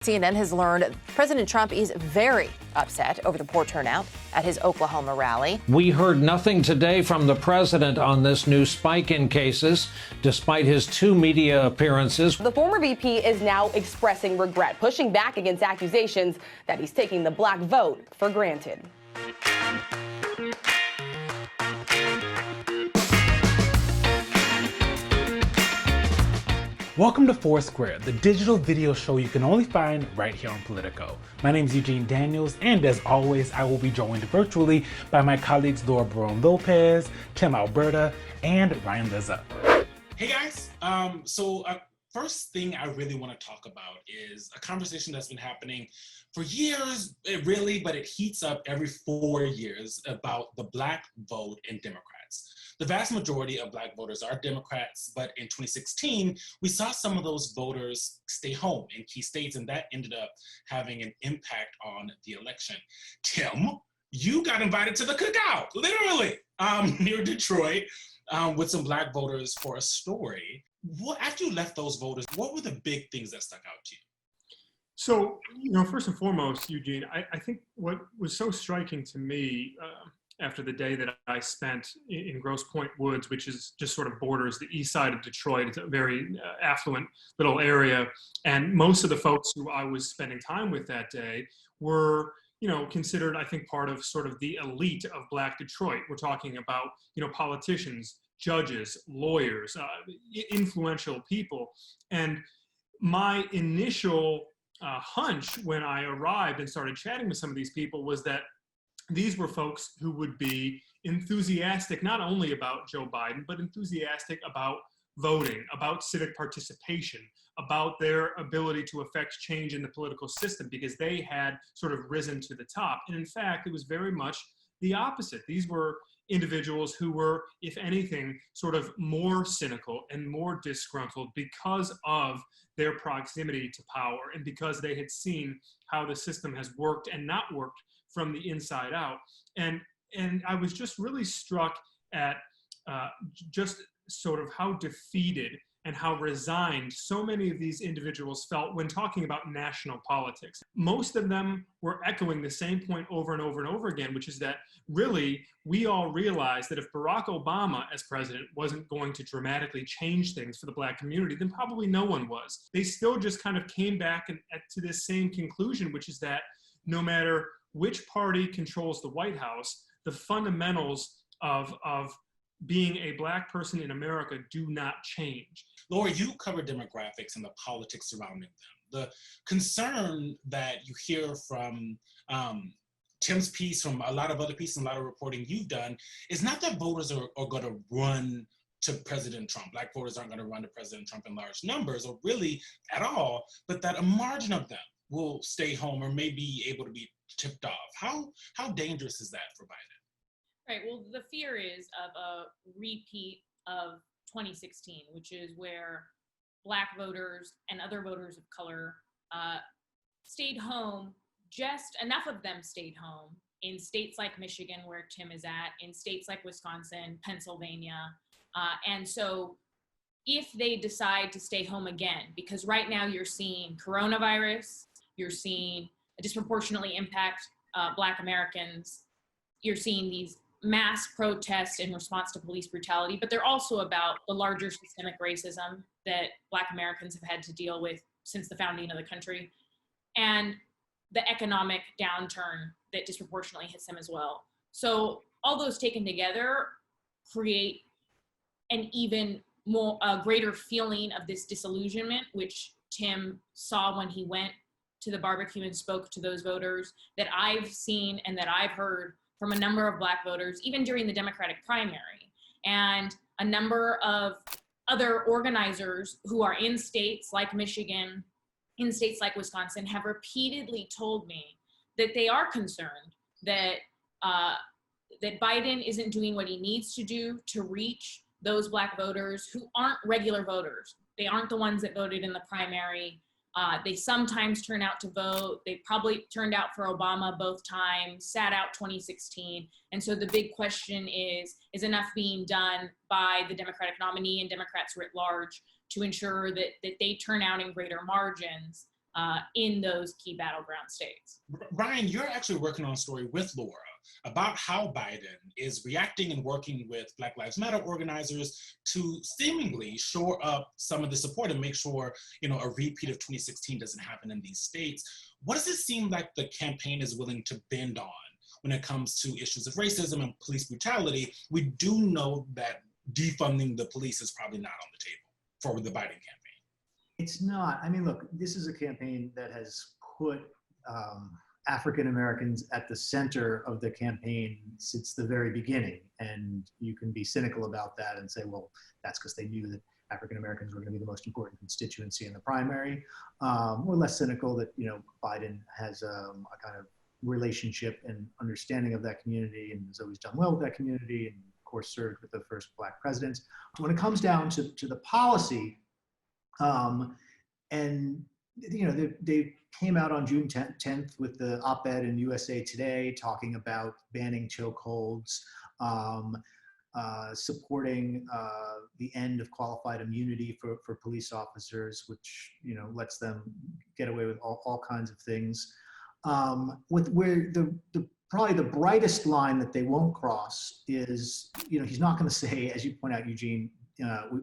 CNN has learned President Trump is very upset over the poor turnout at his Oklahoma rally. We heard nothing today from the president on this new spike in cases, despite his 2 media appearances. The former VP is now expressing regret, pushing back against accusations that he's taking the black vote for granted. Welcome to Foursquare, the digital video show you can only find right here on Politico. My name is Eugene Daniels, and as always, I will be joined virtually by my colleagues Laura Barone-Lopez, Tim Alberta, and Ryan Lizza. Hey guys, first thing I really want to talk about is a conversation that's been happening for years, but it heats up every 4 years about the black vote in Democrats. The vast majority of black voters are Democrats, but in 2016, we saw some of those voters stay home in key states, and that ended up having an impact on the election. Tim, you got invited to the cookout, literally, near Detroit, with some black voters for a story. After you left those voters, what were the big things that stuck out to you? So, first and foremost, Eugene, I think what was so striking to me after the day that I spent in Grosse Pointe Woods, which is just sort of borders the east side of Detroit. It's a very affluent little area. And most of the folks who I was spending time with that day were, considered, I think, part of sort of the elite of Black Detroit. We're talking about, politicians, judges, lawyers, influential people. And my initial hunch when I arrived and started chatting with some of these people was that these were folks who would be enthusiastic not only about Joe Biden, but enthusiastic about voting, about civic participation, about their ability to affect change in the political system, because they had sort of risen to the top. And in fact, it was very much the opposite. These were individuals who were, if anything, sort of more cynical and more disgruntled because of their proximity to power and because they had seen how the system has worked and not worked from the inside out. And I was just really struck at just sort of how defeated and how resigned so many of these individuals felt when talking about national politics. Most of them were echoing the same point over and over and over again, which is that really we all realized that if Barack Obama as president wasn't going to dramatically change things for the black community, then probably no one was. They still just kind of came back to this same conclusion, which is that no matter which party controls the White House, the fundamentals of being a black person in America do not change. Laura, you cover demographics and the politics surrounding them. The concern that you hear from Tim's piece, from a lot of other pieces, and a lot of reporting you've done, is not that voters are going to run to President Trump. Black voters aren't going to run to President Trump in large numbers, or really at all, but that a margin of them will stay home or may be able to be tipped off. How dangerous is that for Biden? Right, well, the fear is of a repeat of 2016, which is where black voters and other voters of color stayed home. Just enough of them stayed home in states like Michigan, where Tim is at, in states like Wisconsin, Pennsylvania. And so if they decide to stay home again, because right now you're seeing coronavirus, you're seeing a disproportionately impact Black Americans, you're seeing these mass protests in response to police brutality, but they're also about the larger systemic racism that Black Americans have had to deal with since the founding of the country, and the economic downturn that disproportionately hits them as well. So all those taken together create an even more greater feeling of this disillusionment, which Tim saw when he went to the barbecue and spoke to those voters, that I've seen and that I've heard from a number of Black voters, even during the Democratic primary. And a number of other organizers who are in states like Michigan, in states like Wisconsin, have repeatedly told me that they are concerned that that Biden isn't doing what he needs to do to reach those Black voters who aren't regular voters. They aren't the ones that voted in the primary. They sometimes turn out to vote. They probably turned out for Obama both times, sat out 2016. And so the big question is enough being done by the Democratic nominee and Democrats writ large to ensure that they turn out in greater margins in those key battleground states. Ryan, you're actually working on a story with Laura about how Biden is reacting and working with Black Lives Matter organizers to seemingly shore up some of the support and make sure, a repeat of 2016 doesn't happen in these states. What does it seem like the campaign is willing to bend on when it comes to issues of racism and police brutality? We do know that defunding the police is probably not on the table for the Biden campaign. It's not. I mean, look, this is a campaign that has put African Americans at the center of the campaign since the very beginning. And you can be cynical about that and say, well, that's because they knew that African Americans were going to be the most important constituency in the primary. Or less cynical that, Biden has a kind of relationship and understanding of that community and has always done well with that community and, of course, served with the first Black presidents. When it comes down to the policy, and they came out on June 10th with the op-ed in USA Today talking about banning chokeholds, supporting the end of qualified immunity for police officers, which lets them get away with all kinds of things. Where probably the brightest line that they won't cross is, he's not going to say, as you point out, Eugene,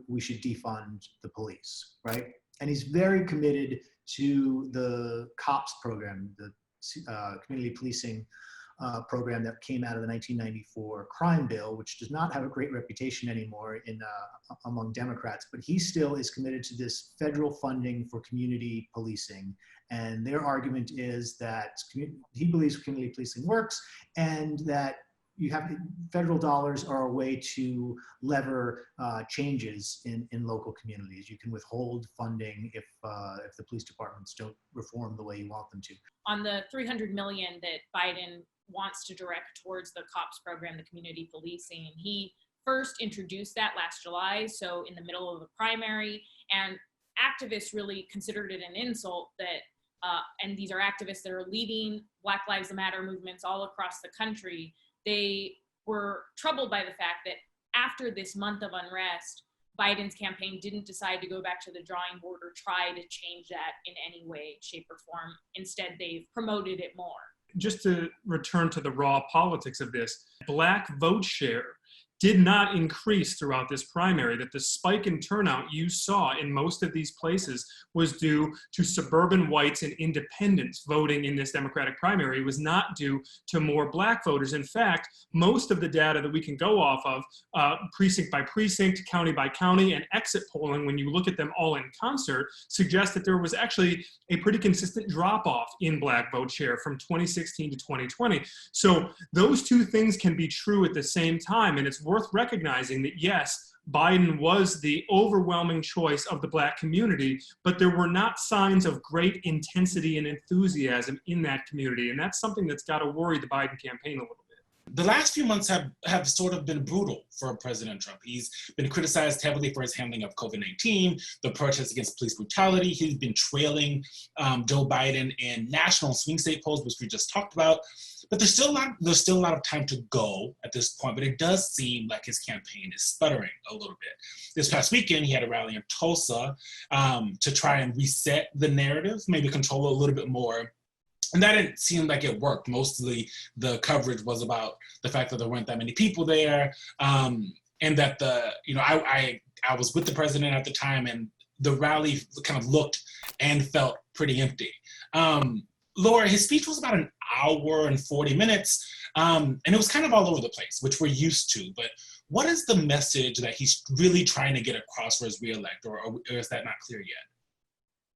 we should defund the police, right? And he's very committed to the COPS program, the community policing program that came out of the 1994 crime bill, which does not have a great reputation anymore among Democrats, but he still is committed to this federal funding for community policing. And their argument is that he believes community policing works and that federal dollars are a way to lever changes in local communities. You can withhold funding if the police departments don't reform the way you want them to. On the $300 million that Biden wants to direct towards the COPS program, the community policing, he first introduced that last July, so in the middle of the primary, and activists really considered it an insult that, and these are activists that are leading Black Lives Matter movements all across the country. They were troubled by the fact that after this month of unrest, Biden's campaign didn't decide to go back to the drawing board or try to change that in any way, shape, or form. Instead, they've promoted it more. Just to return to the raw politics of this, Black vote share did not increase throughout this primary, that the spike in turnout you saw in most of these places was due to suburban whites and independents voting in this Democratic primary. It was not due to more Black voters. In fact, most of the data that we can go off of, precinct by precinct, county by county, and exit polling, when you look at them all in concert, suggest that there was actually a pretty consistent drop-off in Black vote share from 2016 to 2020. So those two things can be true at the same time, and it's worth recognizing that, yes, Biden was the overwhelming choice of the Black community, but there were not signs of great intensity and enthusiasm in that community. And that's something that's got to worry the Biden campaign a little bit. The last few months have sort of been brutal for President Trump. He's been criticized heavily for his handling of COVID-19, the protests against police brutality. He's been trailing Joe Biden in national swing state polls, which we just talked about. But there's still a lot of time to go at this point, but it does seem like his campaign is sputtering a little bit. This past weekend, he had a rally in Tulsa to try and reset the narrative, maybe control it a little bit more. And that didn't seem like it worked. Mostly the coverage was about the fact that there weren't that many people there, and that I was with the president at the time, and the rally kind of looked and felt pretty empty. Laura, his speech was about an hour and 40 minutes, and it was kind of all over the place, which we're used to. But what is the message that he's really trying to get across for his reelect, or is that not clear yet?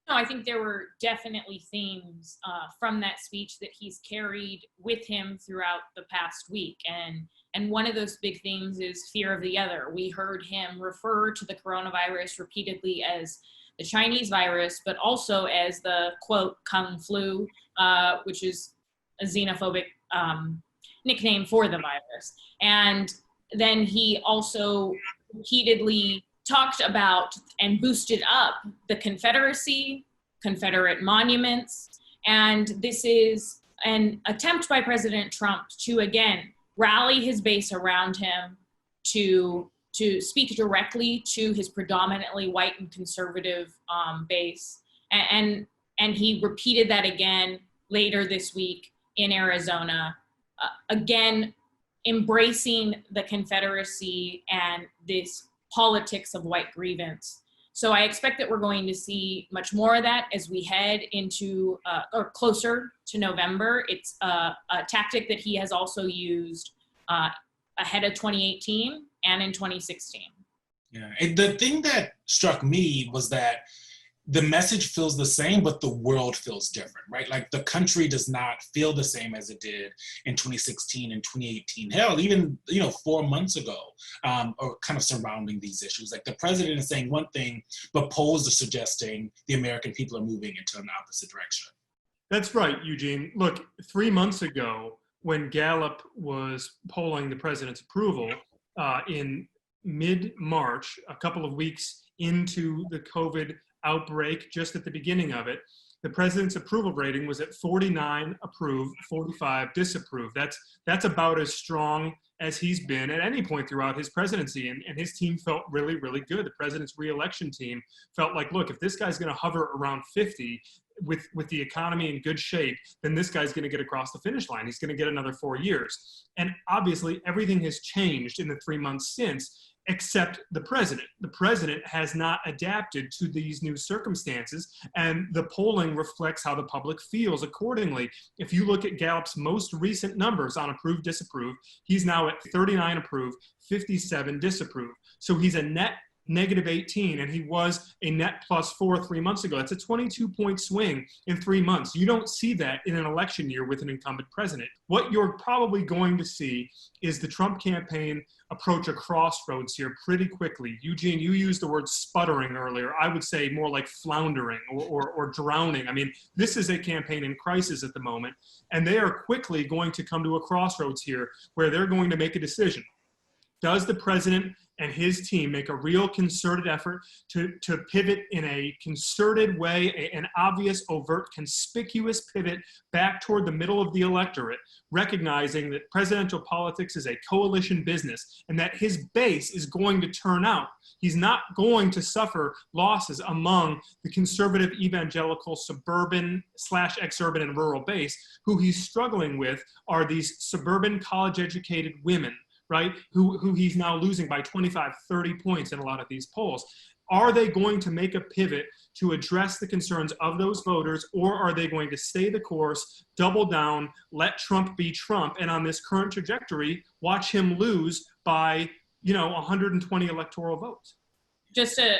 No, I think there were definitely themes from that speech that he's carried with him throughout the past week. And one of those big themes is fear of the other. We heard him refer to the coronavirus repeatedly as the Chinese virus, but also as the, quote, Kung flu, which is a xenophobic nickname for the virus. And then he also repeatedly talked about and boosted up the Confederacy, Confederate monuments. And this is an attempt by President Trump to, again, rally his base around him to speak directly to his predominantly white and conservative base, and And he repeated that again later this week in Arizona, again, embracing the Confederacy and this politics of white grievance. So I expect that we're going to see much more of that as we head into or closer to November. It's a tactic that he has also used ahead of 2018 and in 2016. Yeah, and the thing that struck me was that the message feels the same, but the world feels different, right? Like the country does not feel the same as it did in 2016 and 2018. Hell, even 4 months ago, or kind of surrounding these issues. Like the president is saying one thing, but polls are suggesting the American people are moving into an opposite direction. That's right, Eugene. Look, 3 months ago, when Gallup was polling the president's approval in mid-March, a couple of weeks into the COVID outbreak, just at the beginning of it, the president's approval rating was at 49 approve, 45 disapprove. That's about as strong as he's been at any point throughout his presidency. And his team felt really, really good. The president's reelection team felt like, look, if this guy's going to hover around 50 with the economy in good shape, then this guy's going to get across the finish line. He's going to get another 4 years. And obviously, everything has changed in the 3 months since, except the president. The president has not adapted to these new circumstances, and the polling reflects how the public feels accordingly. If you look at Gallup's most recent numbers on approve, disapprove, he's now at 39 approve, 57 disapprove. So he's a net negative 18, and he was a net plus 4 3 months ago. That's a 22-point swing in 3 months. You don't see that in an election year with an incumbent president. What you're probably going to see is the Trump campaign approach a crossroads here pretty quickly. Eugene, you used the word sputtering earlier. I would say more like floundering or drowning. I mean, this is a campaign in crisis at the moment, and they are quickly going to come to a crossroads here where they're going to make a decision. Does the president and his team make a real concerted effort to pivot in a concerted way, an obvious, overt, conspicuous pivot back toward the middle of the electorate, recognizing that presidential politics is a coalition business and that his base is going to turn out? He's not going to suffer losses among the conservative evangelical suburban / exurban and rural base. Who he's struggling with are these suburban college-educated women, right, who he's now losing by 25, 30 points in a lot of these polls. Are they going to make a pivot to address the concerns of those voters, or are they going to stay the course, double down, let Trump be Trump, and on this current trajectory, watch him lose by 120 electoral votes? Just to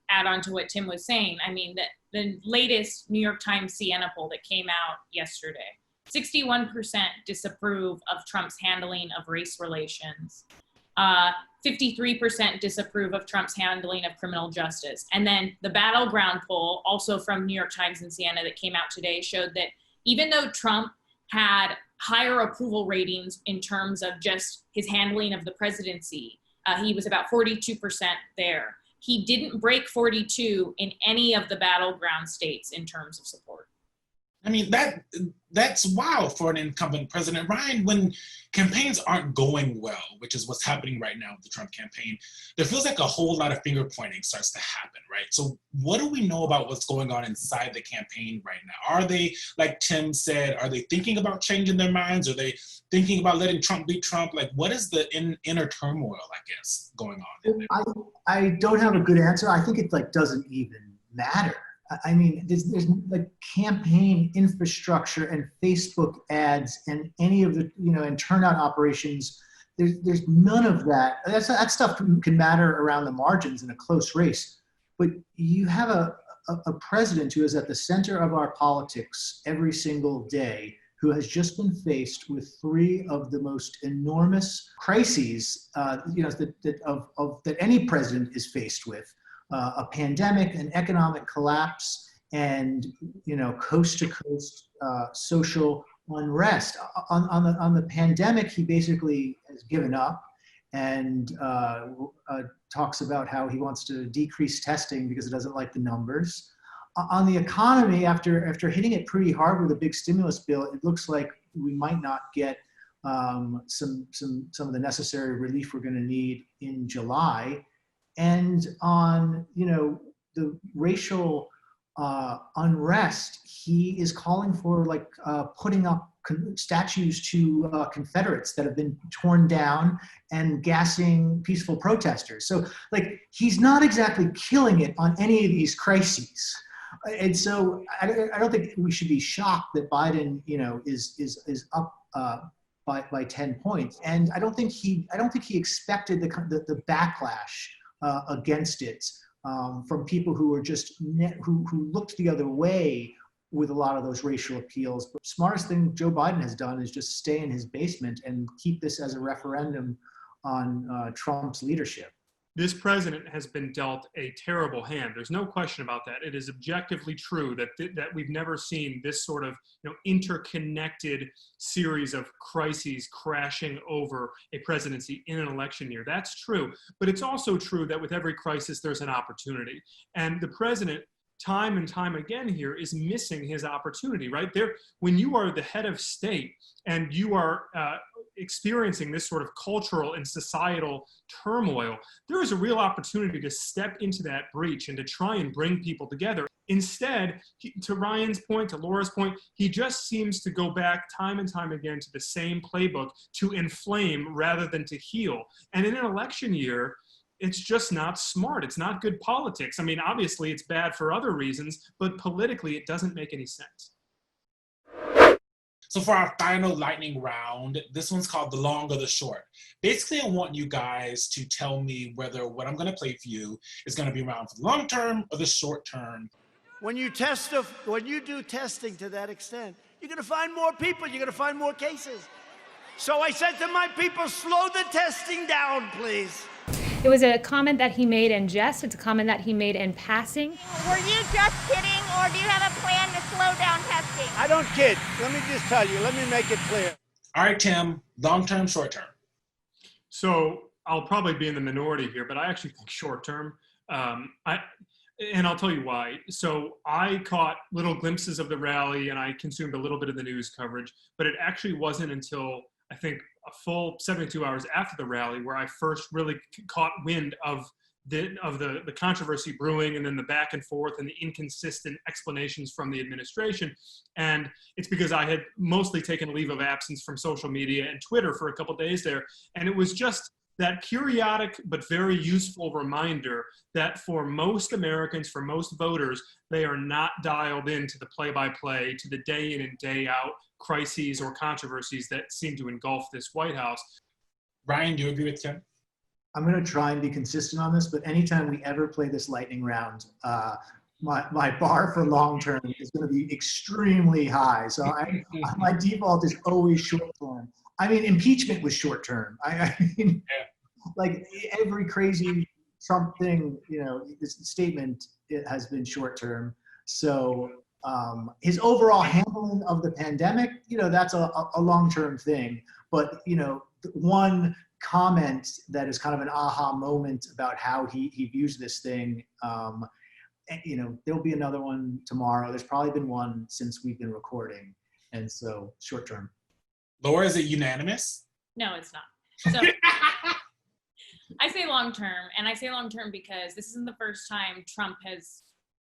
add on to what Tim was saying, I mean, the latest New York Times Siena poll that came out yesterday, 61% disapprove of Trump's handling of race relations. 53% disapprove of Trump's handling of criminal justice. And then the Battleground poll, also from New York Times and Siena, that came out today, showed that even though Trump had higher approval ratings in terms of just his handling of the presidency, he was about 42% there. He didn't break 42 in any of the Battleground states in terms of support. I mean, that's wild for an incumbent president. Ryan, when campaigns aren't going well, which is what's happening right now with the Trump campaign, there feels like a whole lot of finger pointing starts to happen, right? So what do we know about what's going on inside the campaign right now? Are they, like Tim said, are they thinking about changing their minds? Are they thinking about letting Trump be Trump? Like, what is the inner turmoil, I guess, going on? I don't have a good answer. I think it doesn't even matter. I mean, there's like campaign infrastructure and Facebook ads and any of the, and turnout operations. There's none of that. That stuff can matter around the margins in a close race. But you have a president who is at the center of our politics every single day, who has just been faced with 3 of the most enormous crises, that any president is faced with. A pandemic, an economic collapse, and coast to coast social unrest. On the pandemic, he basically has given up and talks about how he wants to decrease testing because it doesn't like the numbers. On the economy, after hitting it pretty hard with a big stimulus bill, it looks like we might not get some of the necessary relief we're going to need in July. And on the racial unrest, he is calling for like putting up statues to Confederates that have been torn down and gassing peaceful protesters. So like he's not exactly killing it on any of these crises. And so I don't think we should be shocked that Biden, is up by 10 points. And I don't think he expected the backlash against it from people who are just who looked the other way with a lot of those racial appeals. But the smartest thing Joe Biden has done is just stay in his basement and keep this as a referendum on Trump's leadership. This president has been dealt a terrible hand. There's no question about that. It is objectively true that we've never seen this sort of interconnected series of crises crashing over a presidency in an election year. That's true. But it's also true that with every crisis, there's an opportunity. And the president, time and time again here, is missing his opportunity, right? There, when you are the head of state and you are experiencing this sort of cultural and societal turmoil, there is a real opportunity to step into that breach and to try and bring people together. Instead, to Ryan's point, to Laura's point, he just seems to go back time and time again to the same playbook to inflame rather than to heal. And in an election year, it's just not smart. It's not good politics. I mean, obviously it's bad for other reasons, but politically it doesn't make any sense. So for our final lightning round, this one's called the long or the short. Basically, I want you guys to tell me whether what I'm gonna play for you is gonna be around for the long term or the short term. When you do testing to that extent, you're gonna find more people, you're gonna find more cases. So I said to my people, slow the testing down, please. It was a comment that he made in jest. It's a comment that he made in passing. Were you just kidding, or do you have a plan to slow down testing? I don't kid. Let me just tell you. Let me make it clear. All right, Tim, long term, short term. So I'll probably be in the minority here, but I actually think short term. And I'll tell you why. So I caught little glimpses of the rally and I consumed a little bit of the news coverage, but it actually wasn't until I think a full 72 hours after the rally where I first really caught wind of the controversy brewing, and then the back and forth and the inconsistent explanations from the administration. And it's because I had mostly taken a leave of absence from social media and Twitter for a couple days there. And it was just that periodic but very useful reminder that for most Americans, for most voters, they are not dialed into the play-by-play, to the day in and day out crises or controversies that seem to engulf this White House. Ryan, do you agree with Tim? I'm going to try and be consistent on this, but anytime we ever play this lightning round, my bar for long term is going to be extremely high. So my default is always short term. I mean, impeachment was short term. I mean, like every crazy Trump thing, this statement, it has been short term. So his overall handling of the pandemic, that's a long-term thing. But, one comment that is kind of an aha moment about how he views this thing, there'll be another one tomorrow. There's probably been one since we've been recording. And so short term. Laura, is it unanimous? No, it's not. So I say long term, and I say long term because this isn't the first time Trump has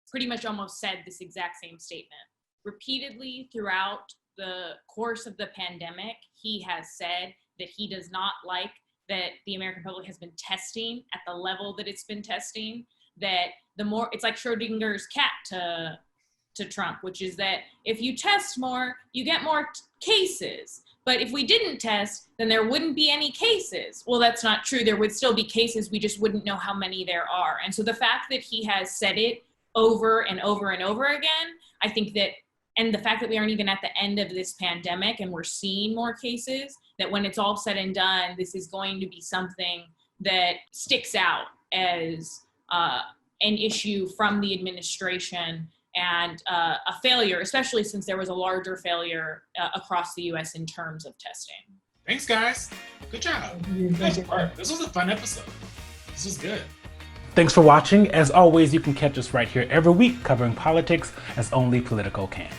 pretty much almost said this exact same statement. Repeatedly throughout the course of the pandemic, he has said that he does not like that the American public has been testing at the level that it's been testing, that the more, it's like Schrodinger's cat to Trump, which is that if you test more, you get more cases. But if we didn't test, then there wouldn't be any cases. Well, that's not true. There would still be cases. We just wouldn't know how many there are. And so the fact that he has said it over and over and over again, I think that, and the fact that we aren't even at the end of this pandemic and we're seeing more cases, that when it's all said and done, this is going to be something that sticks out as an issue from the administration and a failure, especially since there was a larger failure across the U.S. in terms of testing. Thanks, guys. Good job. Good work. This was a fun episode. This was good. Thanks for watching. As always, you can catch us right here every week covering politics as only Politico can.